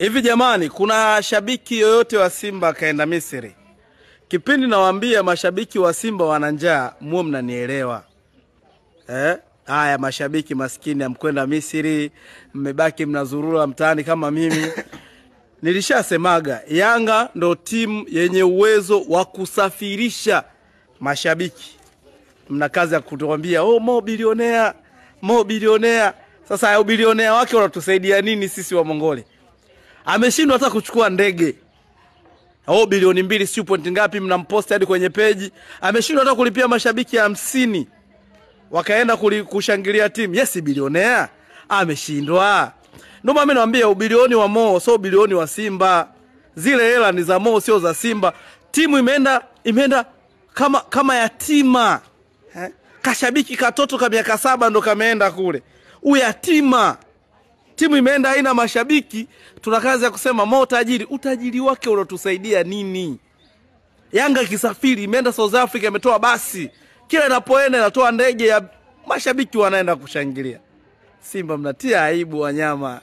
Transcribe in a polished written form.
Hivi jamani, kuna shabiki yoyote wa Simba kaenda Misri? Kipindi nawaambia mashabiki wa Simba wana njaa, muwe mnanielewa. Haya mashabiki maskini amkwenda Misri, mmebaki mnazurura mtaani kama mimi. Nilishasemaga, Yanga ndo timu yenye uwezo wa kusafirisha mashabiki. Mna kazi ya kutuambia, Mo bilionea, Mo bilionea. Sasa ya bilionea wake wanatusaidia nini sisi wa Mongoli? Ameshindwa hata kuchukua ndege. Bilioni 2 sio point ngapi mnampost hadi kwenye page. Ameshindwa hata kulipia mashabiki 50 wakaenda kushangilia timu. Yes, bilionea. Ameshindwa. Ndio maana naambia ubilioni wa Mo sio bilioni wa Simba. Zile hela ni za Mo sio za Simba. Timu imeenda kama yatima. Kashabiki katoto ka miaka 7 ndo kameenda kule. Uyatima. Timu imeenda haina mashabiki, tuna kazi ya kusema Mo tajiri. Utajiri wake unatusaidia nini? Yanga kisafiri imeenda South Africa, imetoa basi. Kila inapoenda inatoa ndege ya mashabiki wanaenda kushangilia. Simba mnatia aibu wanyama.